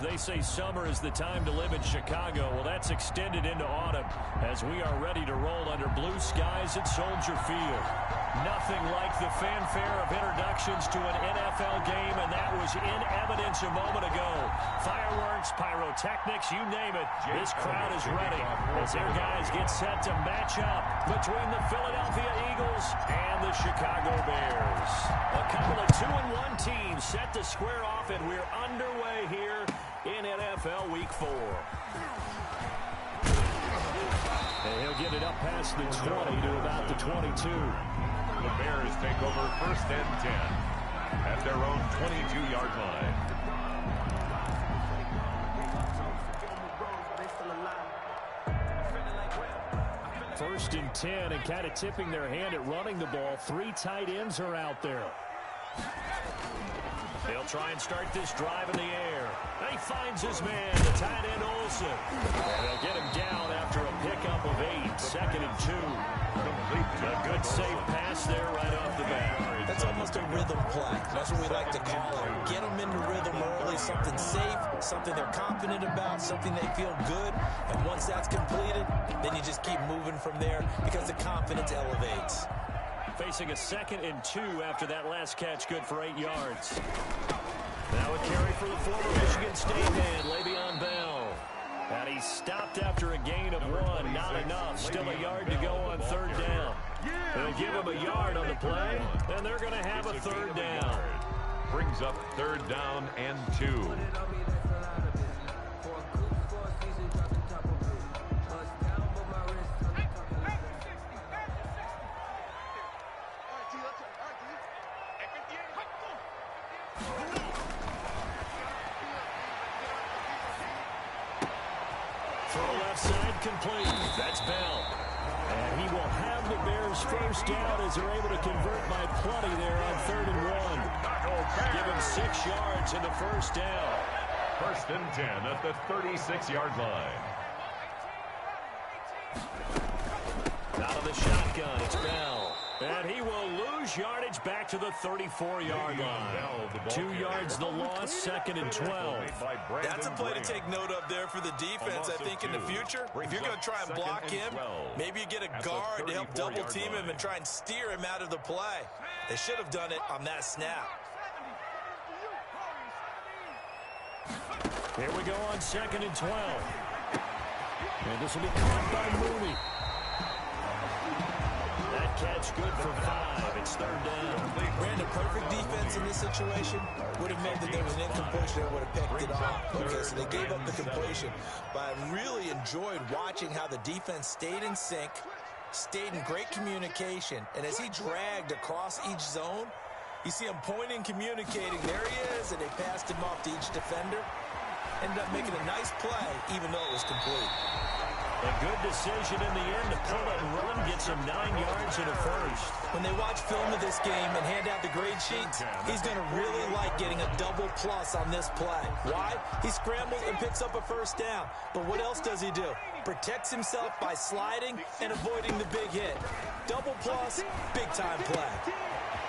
They say summer is the time to live in Chicago. Well, that's extended into autumn as we are ready to roll under blue skies at Soldier Field. Nothing like the fanfare of introductions to an NFL game, and that was in evidence a moment ago. Fireworks, pyrotechnics, you name it. This crowd is ready as their guys get set to match up between the Philadelphia Eagles and the Chicago Bears. A couple of 2-1 teams set to square off, and we're underway here in NFL Week 4. And he'll get it up past the 20 to about the 22. The Bears take over 1st and 10 at their own 22-yard line. First and 10, and kind of tipping their hand at running the ball. 3 tight ends are out there. They'll try and start this drive in the air. He finds his man, the tight end Olsen. And they'll get him down after a pickup of 8. 2nd and 2. A good safe pass there right off the bat. That's almost a rhythm play. That's what we like to call it. Get them into rhythm early, something safe, something they're confident about, something they feel good. And once that's completed, then you just keep moving from there because the confidence elevates. Facing a 2nd and 2 after that last catch, good for 8 yards. Now a carry for the former Michigan State man, Le'Veon Bell. And he stopped after a gain of 1. Not enough. Still a yard to go on 3rd down. They'll give him a yard on the play, and they're going to have a 3rd down. Brings up 3rd down and 2. Complete. That's Bell. And he will have the Bears 1st down as they're able to convert by plenty there on 3rd and 1. Give him 6 yards in the 1st down. 1st and 10 at the 36-yard line. Out of the shotgun, it's Bell. And he will lose yardage back to the 34-yard line. 2 yards the loss, 2nd and 12. That's a play to take note of there for the defense, I think, in the future. If you're going to try and block him, maybe you get a guard to help double-team him and try and steer him out of the play. They should have done it on that snap. Here we go on 2nd and 12. And this will be caught by Mooney. That catch good for 5. It's 3rd down. Brandon, perfect defense in this situation would have meant that there was an incompletion that would have picked it off. Okay, so they gave up the completion. But I really enjoyed watching how the defense stayed in sync, stayed in great communication. And as he dragged across each zone, you see him pointing, communicating. There he is, and they passed him off to each defender. Ended up making a nice play, even though it was complete. A good decision in the end to pull it and run, gets him 9 yards in a 1st. When they watch film of this game and hand out the grade sheets, he's going to really like getting a double plus on this play. Why? He scrambles and picks up a 1st down. But what else does he do? Protects himself by sliding and avoiding the big hit. Double plus, big-time play.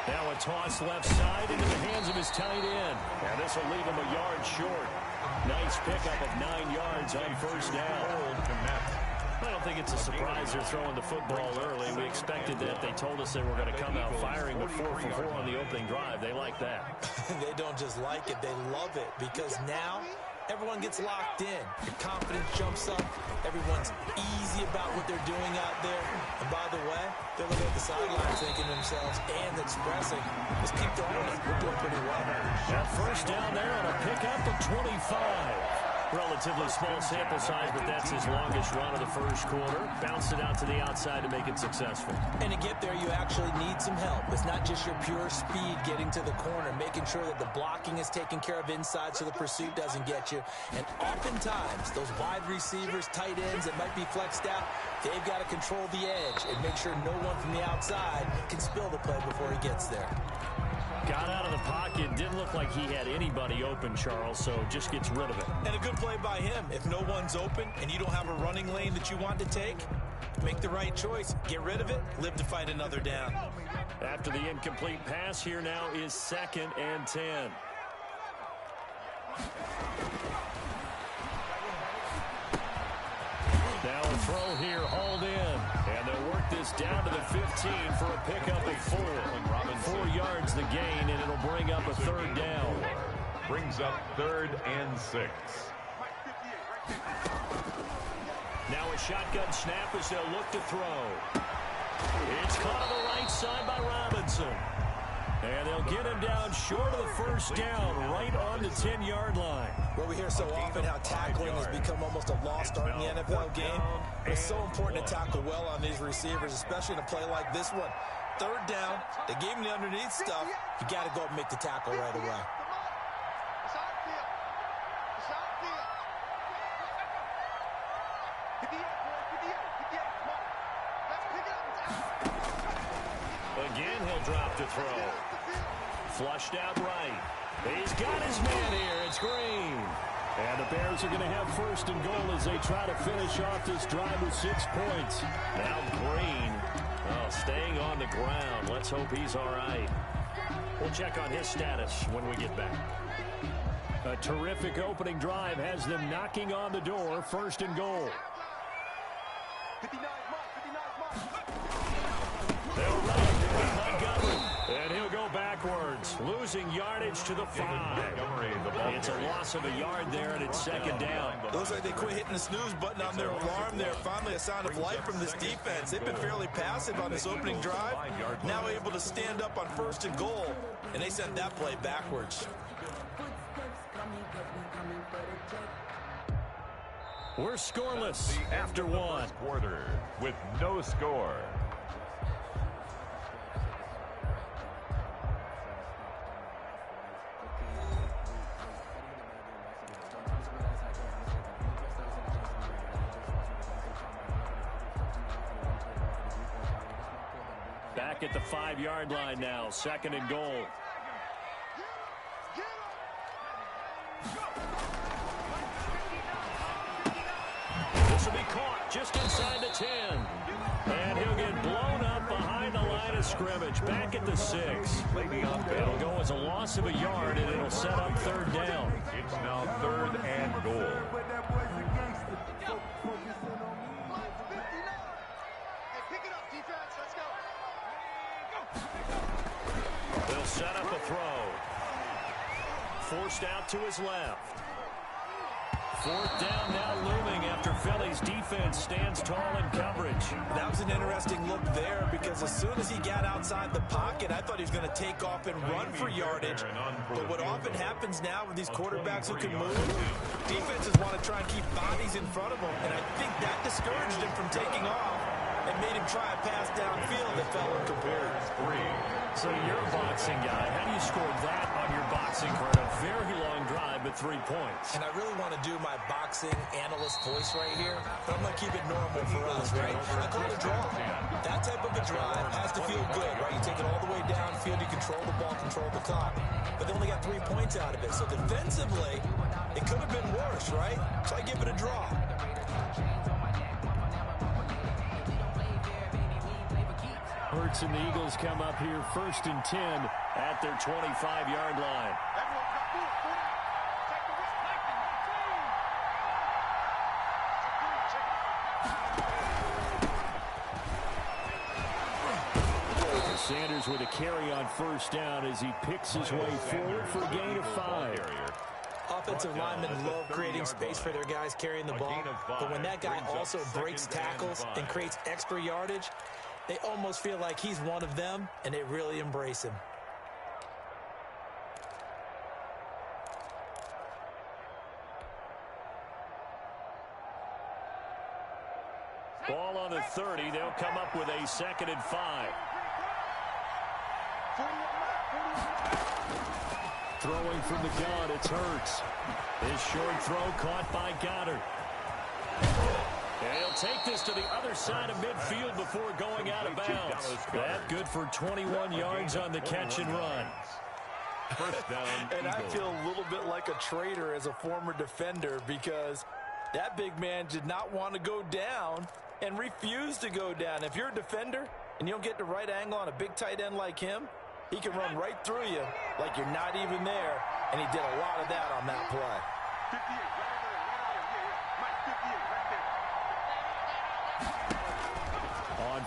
Now a toss left side into the hands of his tight end. And this will leave him a yard short. Nice pickup of 9 yards on 1st down. I don't think it's a surprise they're throwing the football early. We expected that. They told us they were going to come out firing, but 4 for 4 on the opening drive. They like that. They don't just like it, they love it, because now everyone gets locked in. Your confidence jumps up. Everyone's easy about what they're doing out there. And by the way, they're looking at the sidelines thinking to themselves and expressing, let's keep throwing it. We're doing pretty well. That 1st down there on a pickup of 25. Relatively small sample size, but that's his longest run of the 1st quarter. Bounced it out to the outside to make it successful. And to get there, you actually need some help. It's not just your pure speed getting to the corner, making sure that the blocking is taken care of inside so the pursuit doesn't get you. And oftentimes, those wide receivers, tight ends that might be flexed out, they've got to control the edge and make sure no one from the outside can spill the play before he gets there. Got out of the pocket. Didn't look like he had anybody open, Charles, so just gets rid of it. And a good play by him. If no one's open and you don't have a running lane that you want to take, make the right choice. Get rid of it. Live to fight another down. After the incomplete pass, here now is 2nd and 10. throw here hauled in. And they'll work this down to the 15 for a pickup of 4. 4 yards the gain, and it'll bring up a third down. Brings up 3rd and 6. Now a shotgun snap as they'll look to throw. It's caught on the right side by Robinson. And they'll get him down short of the first down, right on the 10-yard line. Well, we hear so often how tackling has become almost a lost art in the NFL game. But it's so important to tackle well on these receivers, especially in a play like this one. 3rd down, they gave him the underneath stuff. You got to go up and make the tackle right away. Again, he'll drop to throw. Flushed out right. He's got his man here. It's Green. And the Bears are going to have 1st and goal as they try to finish off this drive with 6 points. Now Green, staying on the ground. Let's hope he's all right. We'll check on his status when we get back. A terrific opening drive has them knocking on the door. 1st and goal. They'll run it. Montgomery. And he'll go backwards, losing yardage to the 5. It's a loss of a yard there, and it's 2nd down. Looks like they quit hitting the snooze button on their alarm there. Finally a sign of life from this defense. They've been fairly passive on this opening drive. Now able to stand up on 1st and goal, and they sent that play backwards. We're scoreless after 1. Quarter with no score. Back at the 5-yard line now. 2nd and goal. This will be caught just inside the 10. And he'll get blown up behind the line of scrimmage. Back at the 6. It'll go as a loss of a yard, and it'll set up 3rd down. It's now 3rd and goal. They'll set up a throw. Forced out to his left. 4th down now looming after Philly's defense stands tall in coverage. That was an interesting look there because as soon as he got outside the pocket, I thought he was going to take off and run for yardage. But what often happens now with these quarterbacks who can move, defenses want to try and keep bodies in front of them, and I think that discouraged him from taking off and made him try a pass downfield that fell incomplete. So you're a boxing guy. How do you score that on your boxing card? A very long drive, but 3 points. And I really want to do my boxing analyst voice right here, but I'm going to keep it normal for us, right? I call it a draw. That type of a drive has to feel good, right? You take it all the way downfield, you control the ball, control the clock. But they only got 3 points out of it. So defensively, it could have been worse, right? So I give it a draw. Hurts and the Eagles come up here 1st and 10 at their 25-yard line. Sanders with a carry on 1st down as he picks his way forward for a gain of 5. Offensive linemen love creating space for their guys carrying the ball, but when that guy also breaks tackles and creates extra yardage, they almost feel like he's one of them, and they really embrace him. Ball on the 30. They'll come up with a 2nd and 5. Throwing from the gun, it's Hurts. His short throw caught by Goddard. And he'll take this to the other side of midfield before going out of bounds. That good for 21 yards on the catch and run. First down, and I feel a little bit like a traitor as a former defender because that big man did not want to go down and refused to go down. If you're a defender and you don't get the right angle on a big tight end like him, he can run right through you like you're not even there, and he did a lot of that on that play.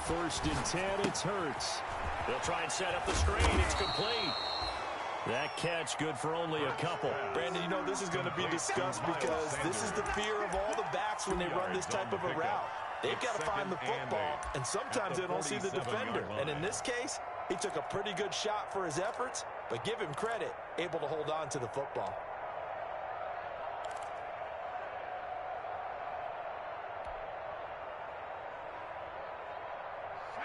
first and 10. It's Hurts. They'll try and set up the screen. It's complete. That catch good for only a couple. Brandon, you know this is going to be discussed because this is the fear of all the backs when they run this type of a route. They've got to find the football, and sometimes they don't see the defender. And in this case, he took a pretty good shot for his efforts, but give him credit, able to hold on to the football.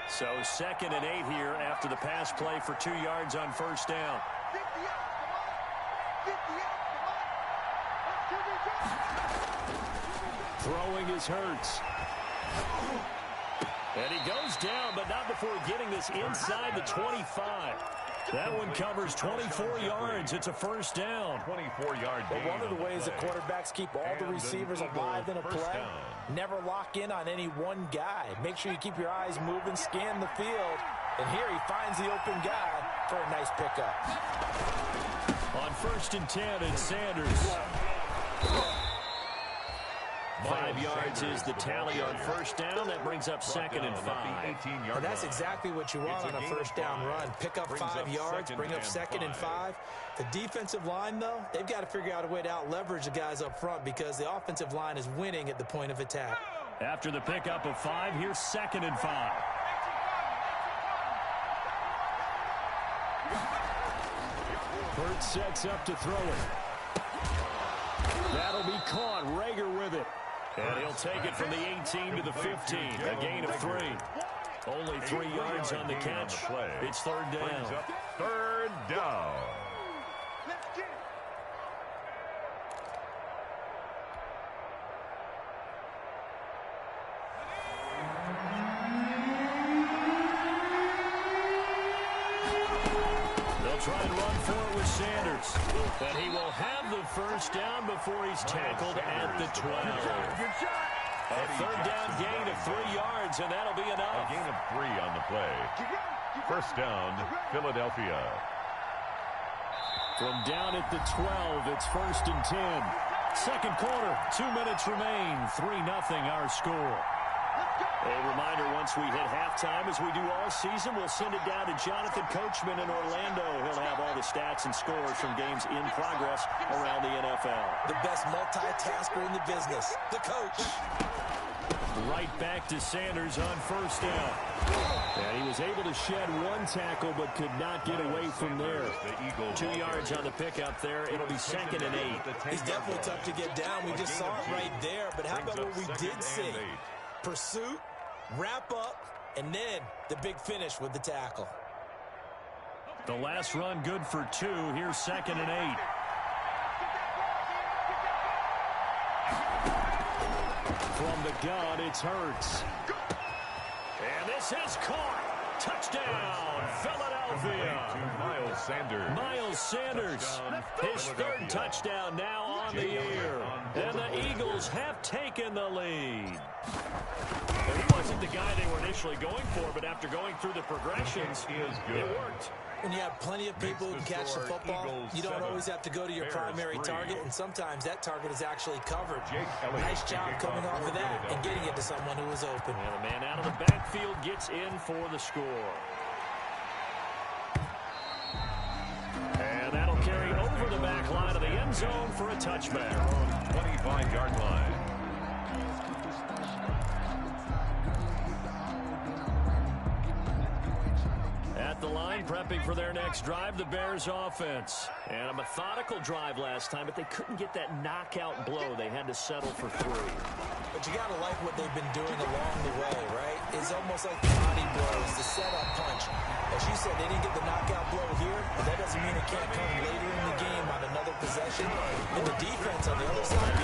So 2nd and 8 here after the pass play for 2 yards on first down. Throwing is Hurts. And he goes down, but not before getting this inside the 25. That one covers 24 yards. It's a first down. 24-yard gain. Well, one of the ways that quarterbacks keep all the receivers alive in a play, never lock in on any one guy. Make sure you keep your eyes moving, scan the field. And here he finds the open guy for a nice pickup. On first and 10, it's Sanders. 5 yards is the tally on first down. That brings up 2nd and 5. And that's exactly what you want on a first down run. Pick up 5 yards, bring up 2nd and 5. The defensive line, though, they've got to figure out a way to out-leverage the guys up front because the offensive line is winning at the point of attack. After the pickup of 5, here's 2nd and 5. Hurts sets up to throw it. That'll be caught. Rager with it. And he'll take it from the 18 to the 15. A gain of 3. Only 3 yards on the catch. It's 3rd down. 3rd down. Try and run for it with Sanders. And he will have the first down before he's tackled at the 12. A 3rd down gain of 3 yards, and that'll be enough. A gain of 3 on the play. First down, Philadelphia. From down at the 12, it's 1st and 10. Second quarter, 2 minutes remain. 3-0 our score. A reminder, once we hit halftime, as we do all season, we'll send it down to Jonathan Coachman in Orlando. He'll have all the stats and scores from games in progress around the NFL. The best multitasker in the business, the coach. Right back to Sanders on first down. And he was able to shed 1 tackle, but could not get away from there. 2 yards on the pickup there. It'll be 2nd and 8. He's definitely tough to get down. We just saw it right there. But how about what we did see? Pursuit, wrap up, and then the big finish with the tackle. The last run good for 2. Here's 2nd and 8. From the gun, it's Hurts. And this is caught. Touchdown, Philadelphia. Miles Sanders. Miles Sanders, his 3rd touchdown now on the year. And the Eagles have taken the lead. He wasn't the guy they were initially going for, but after going through the progressions, it worked. When you have plenty of people who can catch the football, you don't always have to go to your primary target, and sometimes that target is actually covered. Nice job coming off of that and getting it to someone who was open. And the man out of the backfield gets in for the score. And that'll carry over the back line of the end zone for a touchback. 25-yard line. At the line, prepping for their next drive, the Bears offense. And a methodical drive last time, but they couldn't get that knockout blow. They had to settle for 3. But you got to like what they've been doing along the way, right? It's almost like the body blows, the setup punch. As you said, they didn't get the knockout blow here, but that doesn't mean it can't come later in the game on another possession. And the defense on the other side,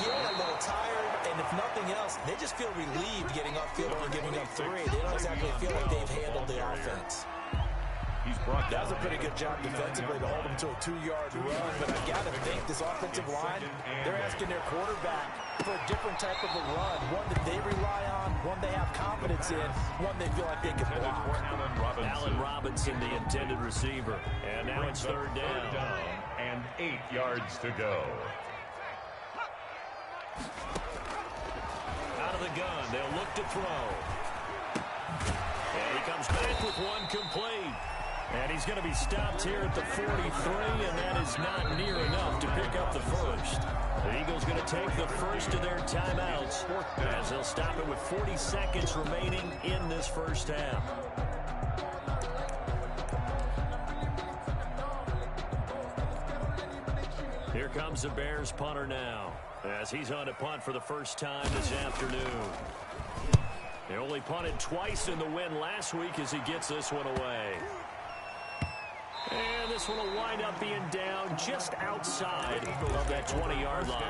feeling a little tired, and if nothing else, they just feel relieved getting off field and giving up 3. They don't exactly feel like they've handled the offense. That was a pretty good job defensively to hold them to a 2-yard run, but I got to think this offensive line, they're asking their quarterback for a different type of a run, one that they rely on, one they have confidence in, one they feel like they can block. Allen Robinson, the intended receiver. And now it's 3rd down. And 8 yards to go. Out of the gun, they'll look to throw. And he comes back with one complete. And he's going to be stopped here at the 43, and that is not near enough to pick up the first. The Eagles going to take the first of their timeouts as they'll stop it with 40 seconds remaining in this first half. Here comes the Bears punter now as he's on to punt for the first time this afternoon. They only punted twice in the win last week as he gets this one away. And this one will wind up being down just outside of that 20-yard line.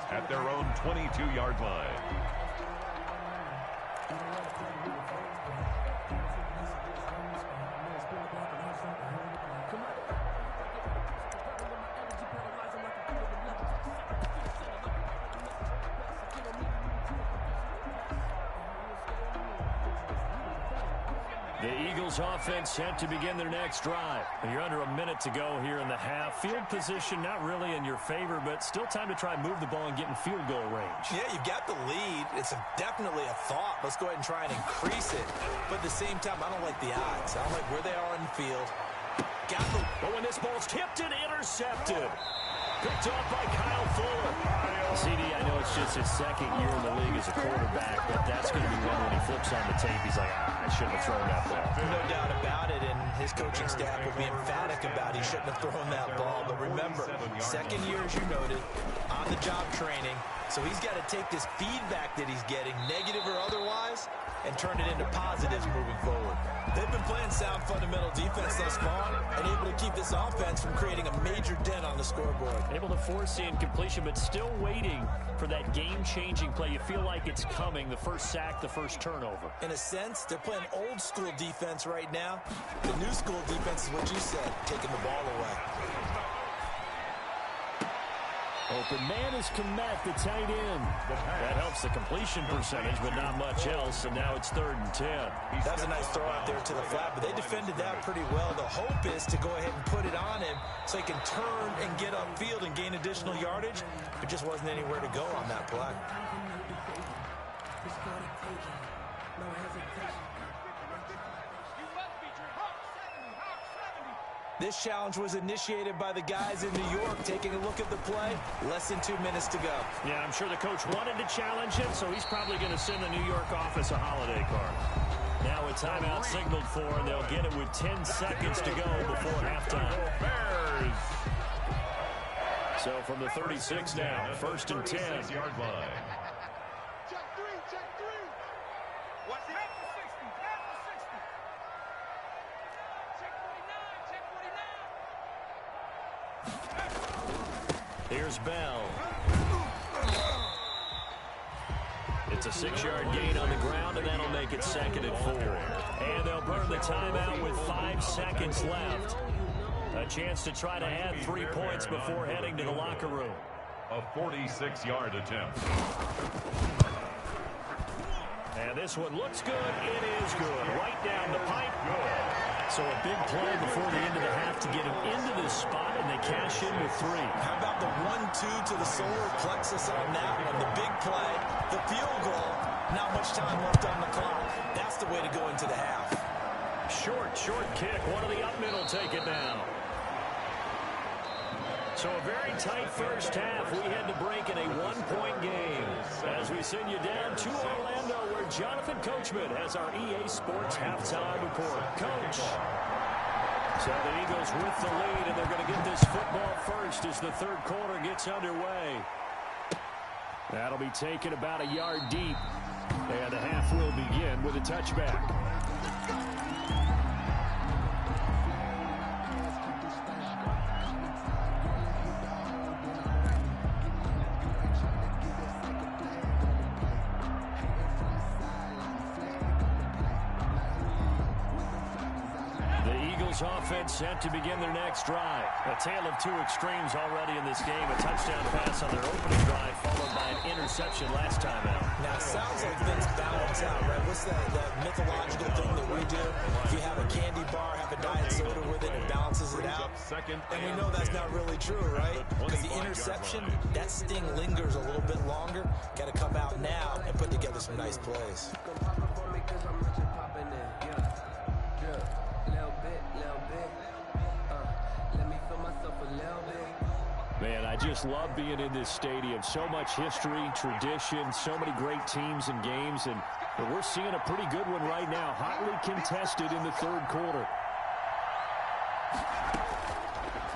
At their own 22-yard line. The Eagles offense set to begin their next drive. You're under a minute to go here in the half. Field position not really in your favor, but still time to try and move the ball and get in field goal range. Yeah, you've got the lead. It's definitely a thought. Let's go ahead and try and increase it. But at the same time, I don't like the odds. I don't like where they are in the field. But when this ball's tipped and intercepted. Picked off by Kyle Fuller. CD, I know it's just his second year in the league as a quarterback, but that's going to be one when he flips on the tape. He's like, I shouldn't have thrown that ball. No doubt about it, and his coaching staff will be emphatic about he shouldn't have thrown that ball. But remember, second year, as you noted, on-the-job training. So he's got to take this feedback that he's getting, negative or otherwise, and turn it into positives moving forward. They've been playing sound fundamental defense thus far and able to keep this offense from creating a major dent on the scoreboard. Able to force the incompletion, but still waiting for that game-changing play. You feel like it's coming, the first sack, the first turnover. In a sense, they're playing old-school defense right now. The new-school defense is what you said, taking the ball away. Open man is Komet, the tight end. That helps the completion percentage, but not much else, and now it's 3rd and 10. That's a nice throw out there to the flat, but they defended that pretty well. The hope is to go ahead and put it on him so he can turn and get upfield and gain additional yardage. There just wasn't anywhere to go on that play. This challenge was initiated by the guys in New York. Taking a look at the play, less than 2 minutes to go. Yeah, I'm sure the coach wanted to challenge it, so he's probably going to send the New York office a holiday card. Now a timeout signaled for, and they'll get it with 10 seconds to go before halftime. So from the 36 now, 1st and 10. Yard line. Here's Bell. It's a 6-yard gain on the ground, and that'll make it 2nd and 4. And they'll burn the timeout with 5 seconds left. A chance to try to add 3 points before heading to the locker room. A 46-yard attempt. And this one looks good. It is good. Right down the pipe. So a big play before the end of the half to get him into this spot, and they cash in with 3. How about the 1-2 to the solar plexus on that one? The big play, the field goal, not much time left on the clock. That's the way to go into the half. Short kick. One of the up middle take it now. So a very tight first half. We had to break in a 1-point game as we send you down to Orlando, where Jonathan Coachman has our EA Sports halftime report. Coach. So the Eagles with the lead, and they're going to get this football first as the 3rd quarter gets underway. That'll be taken about a yard deep, and the half will begin with a touchback. Offense set to begin their next drive. A tale of 2 extremes already in this game. A touchdown pass on their opening drive, followed by an interception last time out. Now, it sounds like things balance out, right? What's that mythological thing that we do? If you have a candy bar, have a diet soda with it, it balances it out. And we know that's not really true, right? Because the interception, that sting lingers a little bit longer. Got to come out now and put together some nice plays. Man, I just love being in this stadium. So much history, tradition, so many great teams and games, and we're seeing a pretty good one right now. Hotly contested in the third quarter.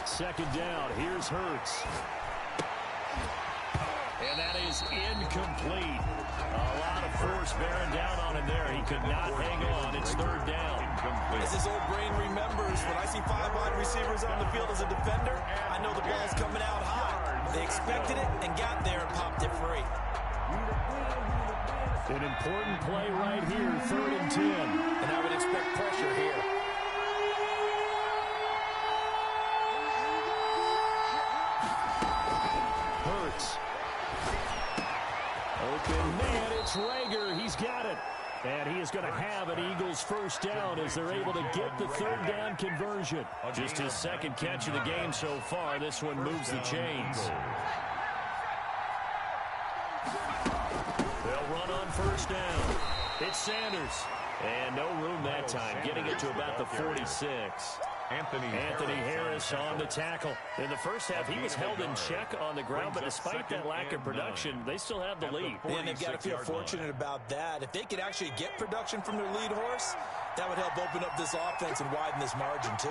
Second down, here's Hurts. And that is incomplete. A lot of force bearing down on him there. He could not hang on. It's third down. As his old brain remembers, when I see 5 wide receivers on the field as a defender, I know the ball's coming out high. They expected it and got there and popped it free. An important play right here, 3rd and 10. And I would expect pressure here. Hurts. Open man, it's Rager. He's got it. And he is going to have an Eagles first down as they're able to get the third down conversion. Just his second catch of the game so far. This one moves the chains. They'll run on first down. It's Sanders. And no room that time, getting it to about the 46. Anthony Harris on the tackle. In the first half, he was held in check on the ground, but despite that lack of production, they still have the lead. And they've got to feel fortunate about that. If they could actually get production from their lead horse, that would help open up this offense and widen this margin, too.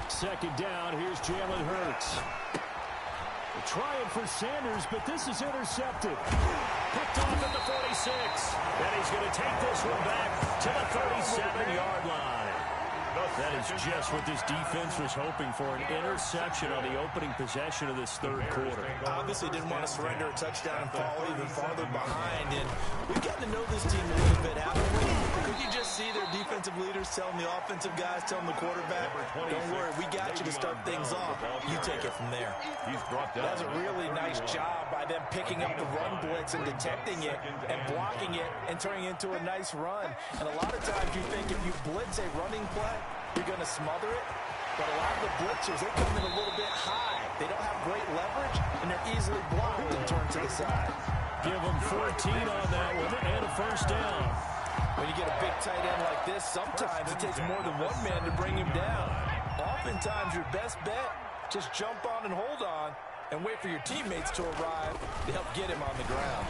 Second down, here's Jalen Hurts. They're trying for Sanders, but this is intercepted. Picked off at the 46. And he's going to take this one back to the 37-yard line. That is just what this defense was hoping for, an interception on the opening possession of this third quarter. Obviously didn't want to surrender a touchdown and fall even farther behind. And we've gotten to know this team a little bit, haven't we? Could you just see their defensive leaders telling the offensive guys, telling the quarterback, don't worry, we got you to start things off. You take it from there. That's a really nice job by them picking up the run blitz and detecting it and blocking it and turning it into a nice run. And a lot of times you think if you blitz a running play, you're going to smother it. But a lot of the blitzers, they come in a little bit high. They don't have great leverage, and they're easily blocked and turned to the side. Give them 14 on that one and a first down. When you get a big tight end like this, sometimes it takes more than one man to bring him down. Oftentimes, your best bet, just jump on and hold on and wait for your teammates to arrive to help get him on the ground.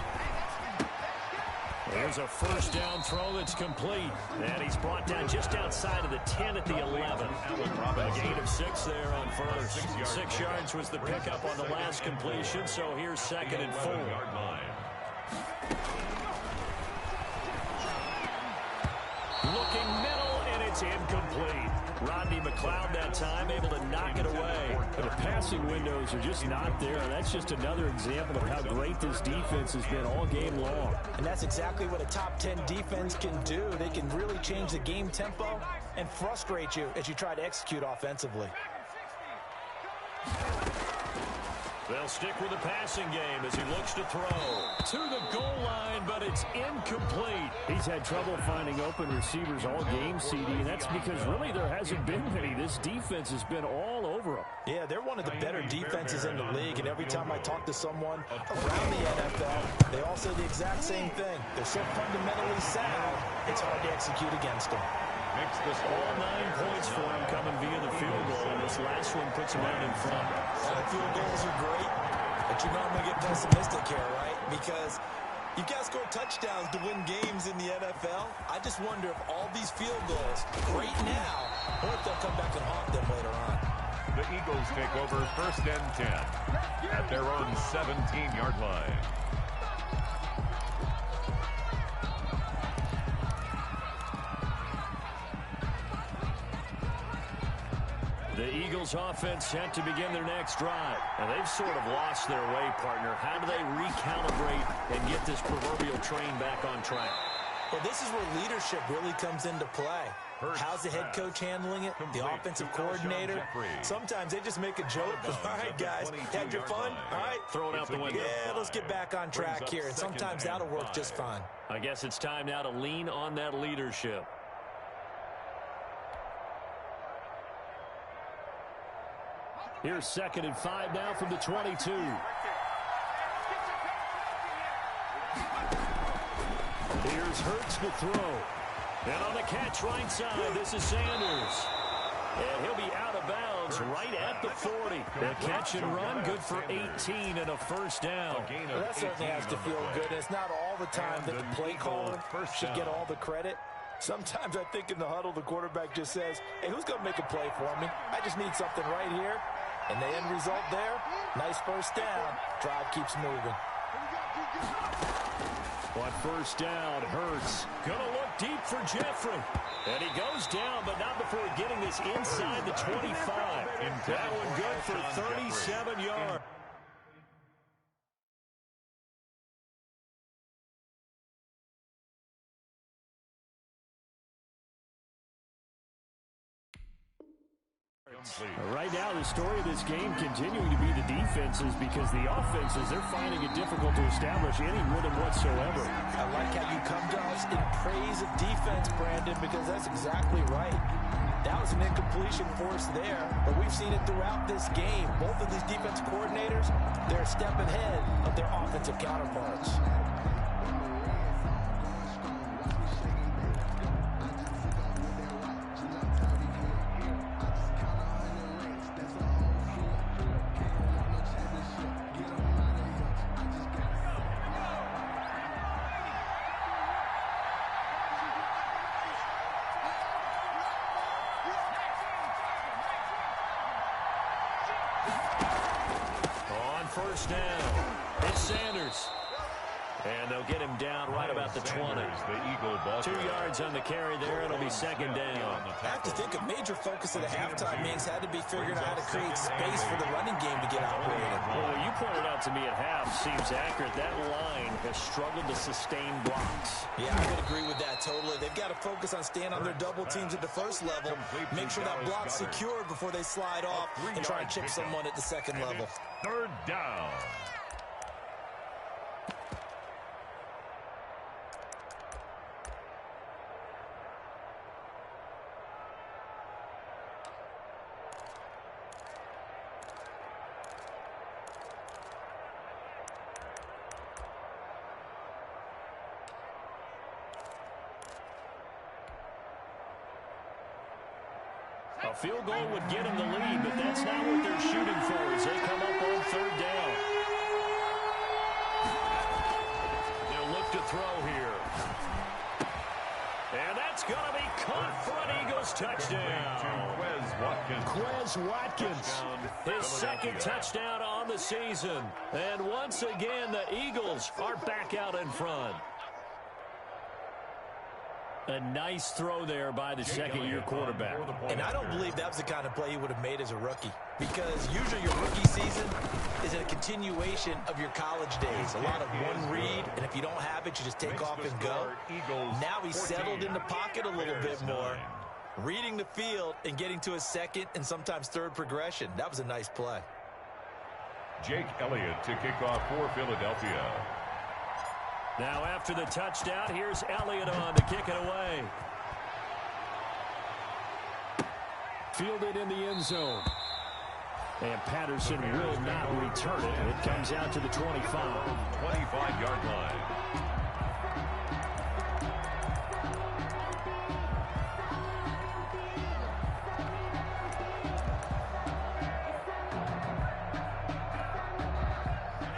There's a first down throw that's complete. And he's brought down just outside of the 10 at the 11. A gain of 6 there on first. 6 yards was the pickup on the last completion, so here's 2nd and 4. Looking middle, and it's incomplete. Rodney McLeod that time able to knock it away. But the passing windows are just not there. That's just another example of how great this defense has been all game long. And that's exactly what a top 10 defense can do. They can really change the game tempo and frustrate you as you try to execute offensively. They'll stick with the passing game as he looks to throw to the goal line, but it's incomplete. He's had trouble finding open receivers all game, CD, and that's because really there hasn't been many. This defense has been all over them. Yeah, they're one of the better defenses in the league, and every time I talk to someone around the NFL, they all say the exact same thing. They're so fundamentally sound, it's hard to execute against them. Makes this all 9 points for him coming via the field goal, and this last one puts him out in front. Field goals are great, but you know I'm going to get pessimistic here, right? Because you've got to score touchdowns to win games in the NFL. I just wonder if all these field goals, great now, or if they'll come back and haunt them later on. The Eagles take over 1st and 10 at their own 17-yard line. The Eagles offense set to begin their next drive. And they've sort of lost their way, partner. How do they recalibrate and get this proverbial train back on track? Well, this is where leadership really comes into play. How's the head coach handling it? The offensive coordinator? Sometimes they just make a joke. All right, guys, had your fun? All right. Throw it out the window. Yeah, let's get back on track here. And sometimes that'll work just fine. I guess it's time now to lean on that leadership. Here's 2nd and 5 now from the 22. Here's Hurts to throw. And on the catch right side, this is Sanders. And he'll be out of bounds right at the 40. The catch and run, good for 18 and a first down. Well, that certainly has to feel good. It's not all the time that the play caller should get all the credit. Sometimes I think in the huddle, the quarterback just says, hey, who's going to make a play for me? I just need something right here. And the end result there, nice first down. Drive keeps moving. On first down, Hurts gonna look deep for Jeffrey. And he goes down, but not before getting this inside the 25. That one good for 37 yards. Right now, the story of this game continuing to be the defenses, because the offenses, they're finding it difficult to establish any rhythm whatsoever. I like how you come to us in praise of defense, Brandon, because that's exactly right. That was an incompletion force there, but we've seen it throughout this game. Both of these defense coordinators, they're a step ahead of their offensive counterparts. First down. It's Sanders. And they'll get him down right about the 20. 2 yards on the carry there. It'll be second down. I have to think a major focus of the halftime meetings had to be figuring out how to create space for the running game to get operated. Well, what you pointed out to me at half seems accurate. That line has struggled to sustain blocks. Yeah, I would agree with that totally. They've got to focus on staying on their double teams at the first level, make sure that block's secured before they slide off and try and chip someone at the second level. Third down. A field goal would get them the lead, but that's not what they're shooting for as they come up on third down. They'll look to throw here. And that's going to be caught for an Eagles touchdown. Quez Watkins, his second touchdown on the season. And once again, the Eagles are back out in front. A nice throw there by the second-year quarterback. And I don't believe that was the kind of play he would have made as a rookie, because usually your rookie season is a continuation of your college days. A lot of one read, and if you don't have it, you just take off and go. Now he's settled in the pocket a little bit more, reading the field and getting to a second and sometimes third progression. That was a nice play. Jake Elliott to kick off for Philadelphia. Now after the touchdown, here's Elliott on to kick it away. Fielded in the end zone. And Patterson will not return it. It comes out to the 25. 25-yard line.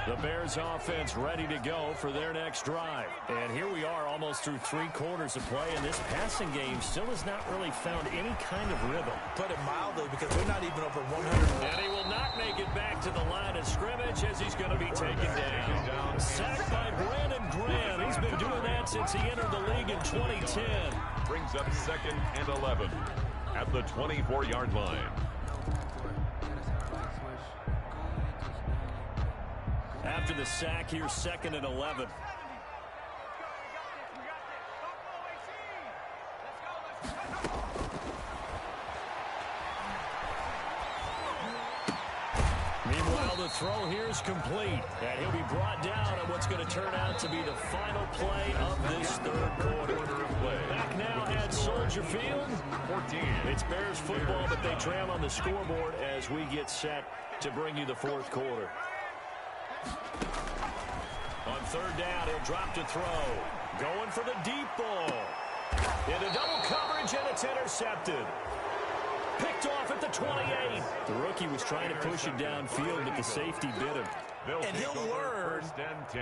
The Bears offense ready to go for their next drive. And here we are almost through 3 quarters of play, and this passing game still has not really found any kind of rhythm. Put it mildly, because they're not even over 100. And he will not make it back to the line of scrimmage as he's going to be taken down. Sacked by Brandon Graham. He's been doing that since he entered the league in 2010. Brings up 2nd and 11 at the 24-yard line. After the sack, here's 2nd and 11. Meanwhile, the throw here is complete. And he'll be brought down on what's going to turn out to be the final play of this third quarter. Back now at Soldier Field. 14. It's Bears football, but they trail on the scoreboard as we get set to bring you the fourth quarter. On third down, he'll drop to throw. Going for the deep ball. Into double coverage, and it's intercepted. Picked off at the 28. The rookie was trying to push it downfield, but the safety bit him. And he'll learn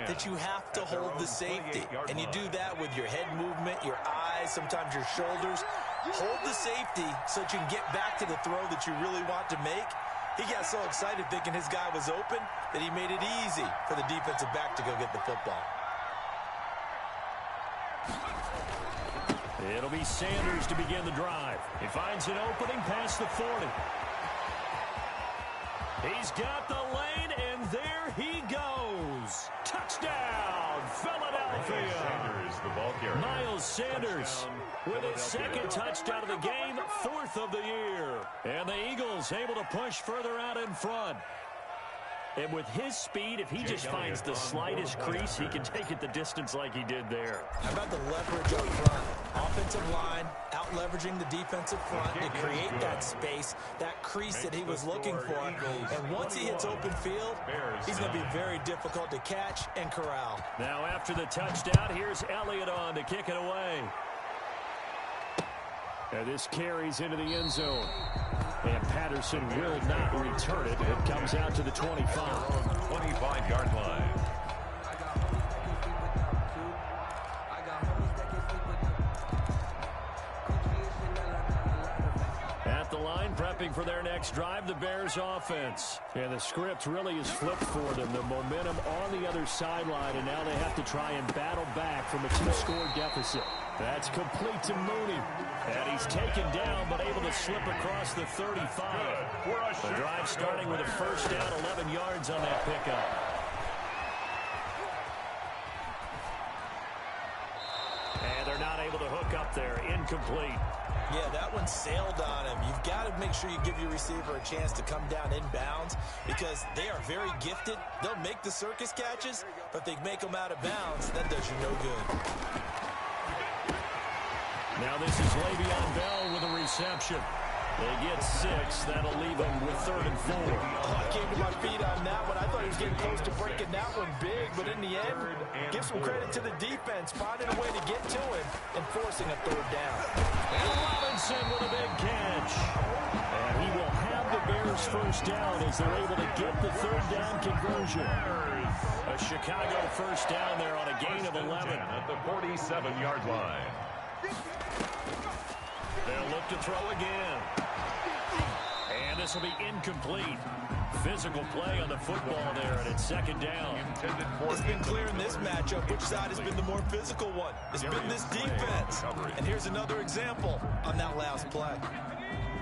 that you have to hold the safety. And you do that with your head movement, your eyes, sometimes your shoulders. Hold the safety so that you can get back to the throw that you really want to make. He got so excited thinking his guy was open that he made it easy for the defensive back to go get the football. It'll be Sanders to begin the drive. He finds an opening past the 40. He's got the lane, and there he goes. Touchdown, Philadelphia. Sanders, the ball carrier. Miles Sanders with his second touchdown of the game, 4th of the year. And the Eagles able to push further out in front. And with his speed, if he just finds the slightest crease, he can take it the distance like he did there. How about the leverage up front? Offensive line out-leveraging the defensive front to create that space, that crease that he was looking for. And once he hits open field, he's going to be very difficult to catch and corral. Now after the touchdown, here's Elliott on to kick it away. And this carries into the end zone. And Patterson will not return it. It comes out to the 25. 25-yard line. At the line, prepping for their next drive, the Bears offense. And the script really is flipped for them. The momentum on the other sideline, and now they have to try and battle back from a 2-score deficit. That's complete to Mooney. And he's taken down, but able to slip across the 35. The drive starting with a first down, 11 yards on that pickup. And they're not able to hook up there. Incomplete. Yeah, that one sailed on him. You've got to make sure you give your receiver a chance to come down inbounds because they are very gifted. They'll make the circus catches, but if they make them out of bounds, that does you no good. Now this is Le'Veon Bell with a reception. They get 6. That'll leave them with 3rd and 4. Oh, I came to my feet on that one. I thought he was getting close to breaking that one big, but in the end, give some credit to the defense, finding a way to get to him and forcing a 3rd down. And Robinson with a big catch. And he will have the Bears first down as they're able to get the 3rd down conversion. A Chicago first down there on a gain of 11. At the 47-yard line. They'll look to throw again. And this will be incomplete. Physical play on the football there, and it's 2nd down. It's been clear in this matchup which side has been the more physical one. It's been this defense. And here's another example on that last play.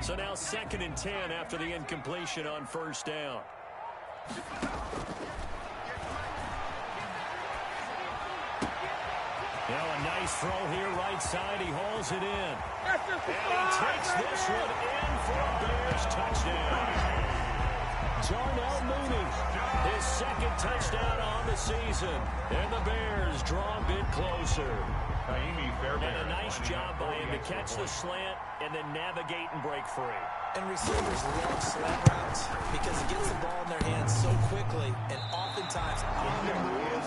So now 2nd and 10 after the incompletion on first down. Now a nice throw here, right side. He hauls it in. And he takes this one in for a Bears touchdown. Darnell Mooney, his 2nd touchdown on the season. And the Bears draw a bit closer. And a nice job by him to catch the slant and then navigate and break free. And receivers love slant routes because it gets the ball in their hands so quickly and oftentimes on the move.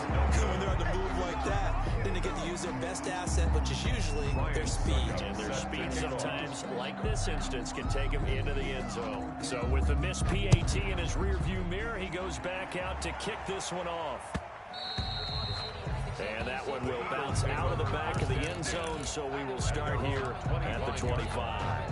When they're on the move like that, then they get to use their best asset, which is usually their speed. And their speed sometimes, like this instance, can take him into the end zone. So with the missed PAT in his rearview mirror, he goes back out to kick this one off. And that one will bounce out of the back of the end zone, so we will start here at the 25.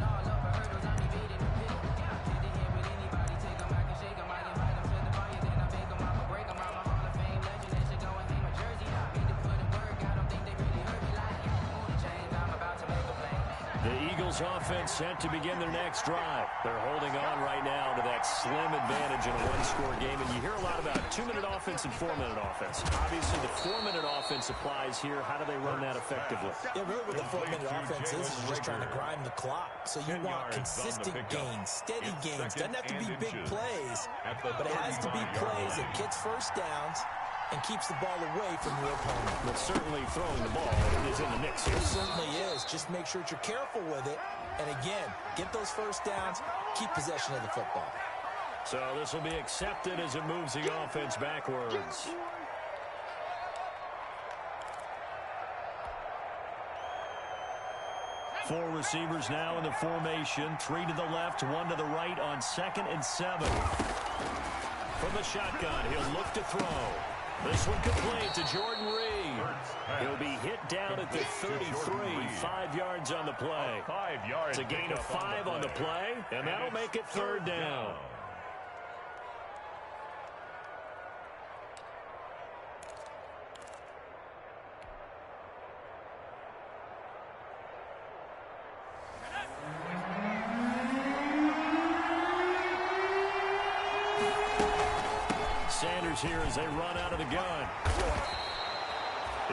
Offense set to begin their next drive. They're holding on right now to that slim advantage in a 1-score game, and you hear a lot about 2-minute offense and 4-minute offense. Obviously, the 4-minute offense applies here. How do they run that effectively? Yeah, really what the 4-minute offense is just trying to grind the clock. So you want consistent gains, steady gains. Doesn't have to be big plays, but it has to be plays that gets first downs and keeps the ball away from your opponent. But certainly throwing the ball is in the mix here. It certainly is. Just make sure that you're careful with it. And again, get those first downs, keep possession of the football. So this will be accepted as it moves the offense backwards. 4 receivers now in the formation. 3 to the left, 1 to the right on 2nd and 7. From the shotgun, he'll look to throw. This one complete to Jordan Reed. He'll be hit down at the 33, 5 yards on the play. 5 yards. It's a gain of 5 on the play, and that'll make it 3rd down. Sanders here as they run out of the gun.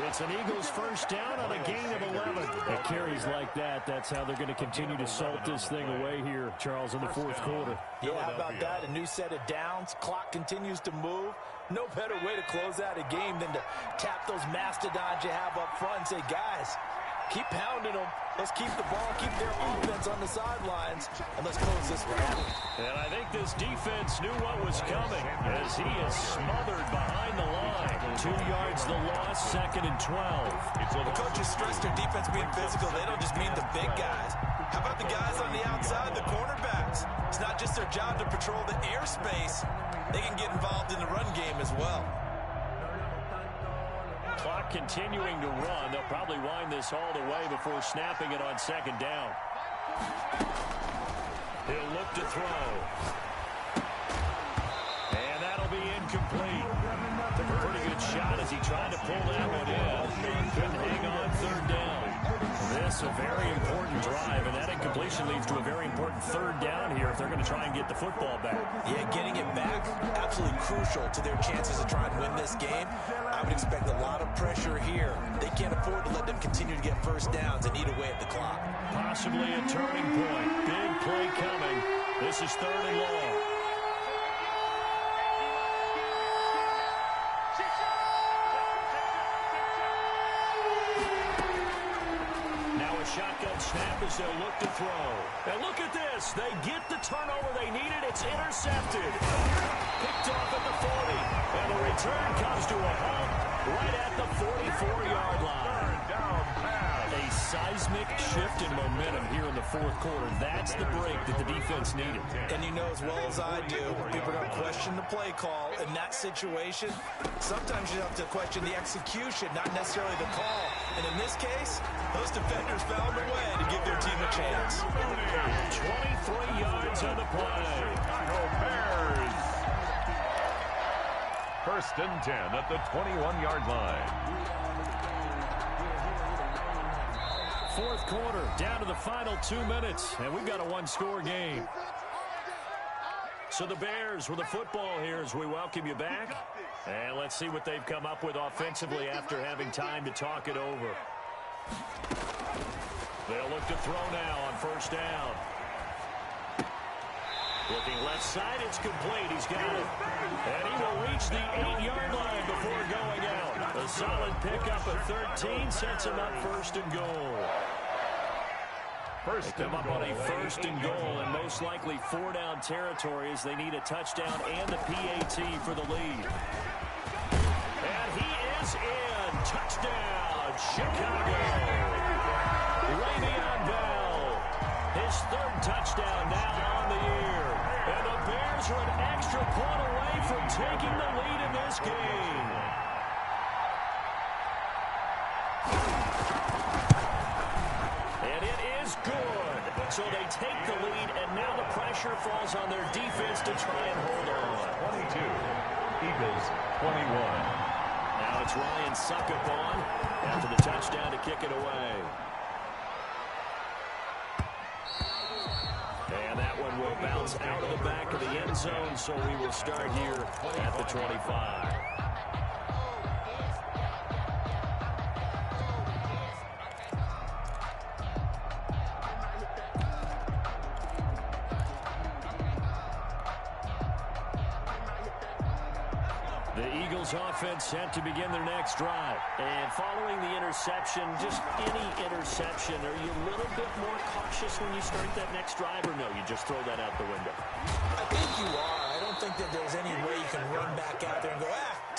It's an Eagles first down on a gain of 11. It carries like that. That's how they're going to continue to salt this thing away here, Charles, in the 4th quarter. Yeah, how about that? A new set of downs. Clock continues to move. No better way to close out a game than to tap those mastodons you have up front and say, guys, keep pounding them. Let's keep the ball, keep their offense on the sidelines, and let's close this one out. And I think this defense knew what was coming as he is smothered behind the line. 2 yards the loss, 2nd and 12. So the coaches stress their defense being physical. They don't just mean the big guys. How about the guys on the outside, the cornerbacks? It's not just their job to patrol the airspace. They can get involved in the run game as well. Clock continuing to run. They'll probably wind this all the way before snapping it on 2nd down. He'll look to throw. And that'll be incomplete. Took a pretty good shot as he tried to pull that one in. Couldn't hang on 3rd down. This a very important drive, and that incompletion leads to a very important 3rd down here if they're going to try and get the football back. Yeah, getting it back, absolutely crucial to their chances to try and win this game. I would expect a lot of pressure here. They can't afford to let them continue to get first downs and eat away at the clock. Possibly a turning point. Big play coming. This is 3rd and long. Shotgun snap as they'll look to throw. And look at this. They get the turnover they needed. It's intercepted. Picked off at the 40. And the return comes to a halt right at the 44-yard line. A seismic shift in momentum here in the 4th quarter. That's the break that the defense needed. And you know as well as I do, people are going to question the play call in that situation. Sometimes you have to question the execution, not necessarily the call. And in this case, those defenders found a way to give their team a chance. 23 yards on the play. Bears. 1st and 10 at the 21-yard line. 4th quarter, down to the final 2 minutes, and we've got a 1-score game. So the Bears with the football here as we welcome you back. And let's see what they've come up with offensively after having time to talk it over. They'll look to throw now on 1st down. Looking left side, it's complete. He's got it. And he will reach the 8-yard line before going out. A solid pickup of 13 sets him up 1st and goal. They come up on a 1st and goal and most likely 4-down territory as they need a touchdown and a PAT for the lead. And he is in. Touchdown, Chicago. Le'Veon Bell, his 3rd touchdown now on the year. And the Bears are an extra point away from taking the lead in this game. And it is good. So they take the lead, and now the pressure falls on their defense to try and hold on. 22, Eagles 21. Now it's Ryan Suckup on after the touchdown to kick it away. And that one will bounce out of the back of the end zone, so we will start here at the 25. The Eagles offense set to begin their next drive. And following the interception, just any interception, are you a little bit more cautious when you start that next drive, or no, you just throw that out the window? I think you are. I don't think that there's any way you can run back out there and go,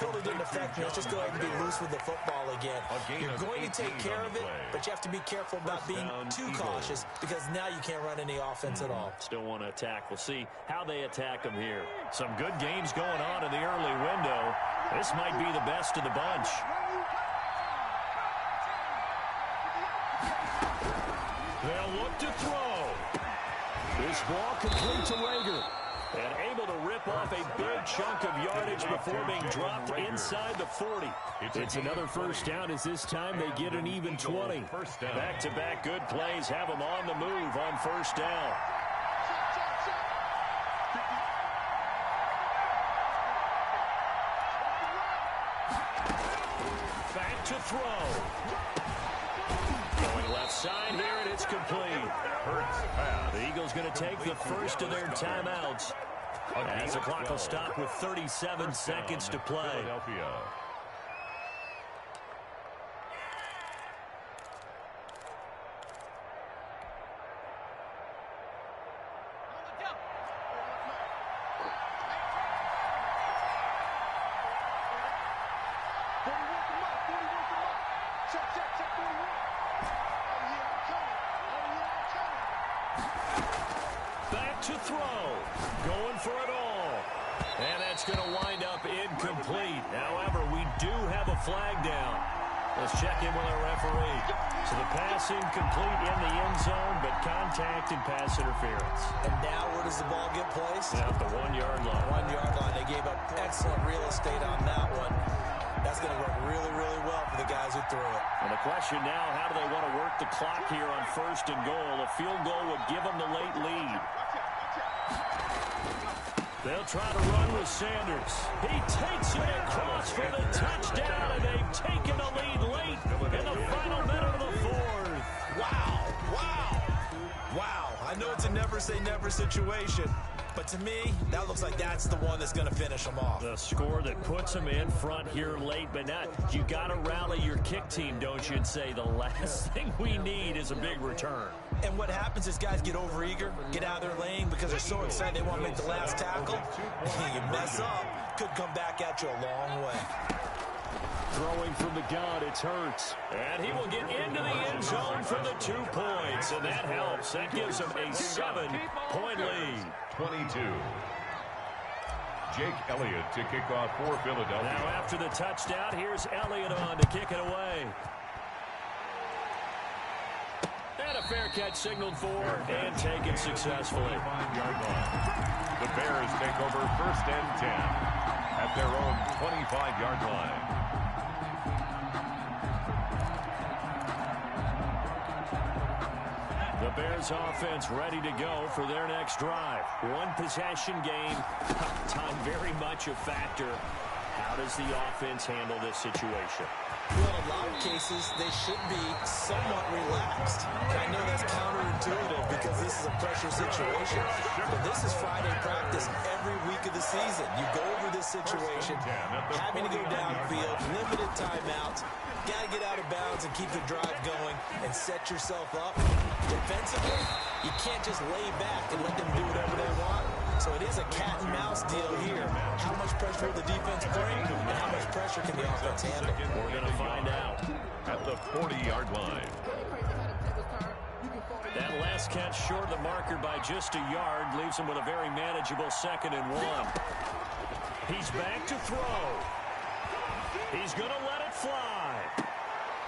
totally didn't affect me. Let's just go ahead and be loose with the football again. You're going to take care of it, but you have to be careful about being too cautious because now you can't run any offense at all. Still want to attack. We'll see how they attack them here. Some good games going on in the early window. This might be the best of the bunch. They'll look to throw. This ball complete to Rager. And able to rip off a big chunk of yardage before being dropped inside the 40. It's another first down as this time they get an even 20. Back-to-back good plays have them on the move on first down. Back to throw. Going left side here, and it's complete. The Eagles going to take the first of their timeouts as the clock will stop with 37 seconds to play. To throw, going for it all, and that's going to wind up incomplete. However, we do have a flag down. Let's check in with our referee. So the pass incomplete in the end zone, but contact and pass interference. And now where does the ball get placed? At the 1 yard line. 1 yard line. They gave up excellent real estate on that one. That's going to work really, really well for the guys who threw it. And the question now, how do they want to work the clock here on first and goal? A field goal would give them the late lead. They'll try to run with Sanders. He takes it across for the touchdown, and they've taken the lead late in the final minute of the fourth. Wow, wow, wow. I know it's a never-say-never situation, but to me, that looks like that's the one that's going to finish them off. The score that puts them in front here late, but not. You got to rally your kick team, don't you, and say the last thing we need is a big return. And what happens is guys get overeager, get out of their lane because they're so excited they want to make the last tackle. You mess up, could come back at you a long way. Throwing from the gun, it's Hurts. And he will get into the end zone for the 2 points, and that helps. That gives him a 7-point lead. 22. Jake Elliott to kick off for Philadelphia. Now after the touchdown, here's Elliott on to kick it away. And a fair catch signaled for and taken successfully. 5-yard line. The Bears take over first and 10 at their own 25-yard line. The Bears offense ready to go for their next drive. One possession game. Time very much a factor. How does the offense handle this situation? Well, in a lot of cases, they should be somewhat relaxed. I know that's counterintuitive because this is a pressure situation, but this is Friday practice every week of the season. You go over this situation, having to go downfield, limited timeouts, got to get out of bounds and keep the drive going and set yourself up. Defensively, you can't just lay back and let them do whatever they want. So it is a cat-and-mouse deal here. How much pressure will the defense bring, and how much pressure can the offense handle? We're going to find out. At the 40-yard line. That last catch short of the marker by just a yard leaves him with a very manageable 2nd and 1. He's back to throw. He's going to let it fly.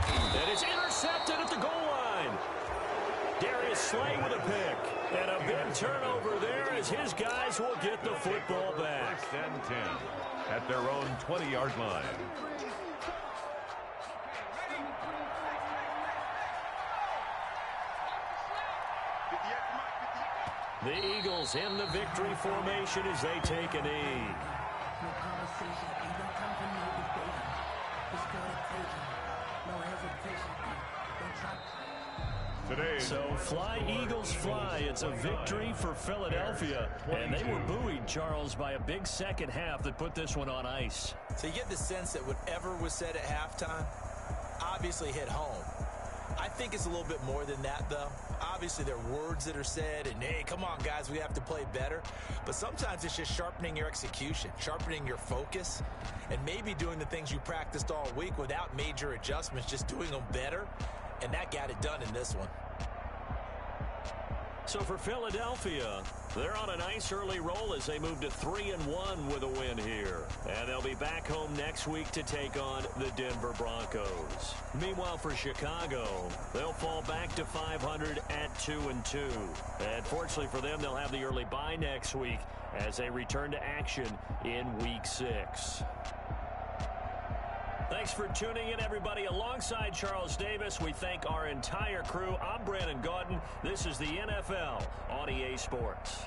And it's intercepted at the goal line. Darius Slay with a pick. And a big turnover there as his guys will get the football back. First and 10 at their own 20-yard line. The Eagles in the victory formation as they take a knee. So fly, Eagles, fly. It's a victory for Philadelphia. And they were buoyed, Charles, by a big second half that put this one on ice. So you get the sense that whatever was said at halftime obviously hit home. I think it's a little bit more than that, though. Obviously, there are words that are said, and, hey, come on, guys, we have to play better. But sometimes it's just sharpening your execution, sharpening your focus, and maybe doing the things you practiced all week without major adjustments, just doing them better, and that got it done in this one. So for Philadelphia, they're on a nice early roll as they move to 3-1 with a win here. And they'll be back home next week to take on the Denver Broncos. Meanwhile, for Chicago, they'll fall back to 500 at 2-2. And fortunately for them, they'll have the early bye next week as they return to action in Week 6. Thanks for tuning in, everybody. Alongside Charles Davis, we thank our entire crew. I'm Brandon Gaudin. This is the NFL on EA Sports.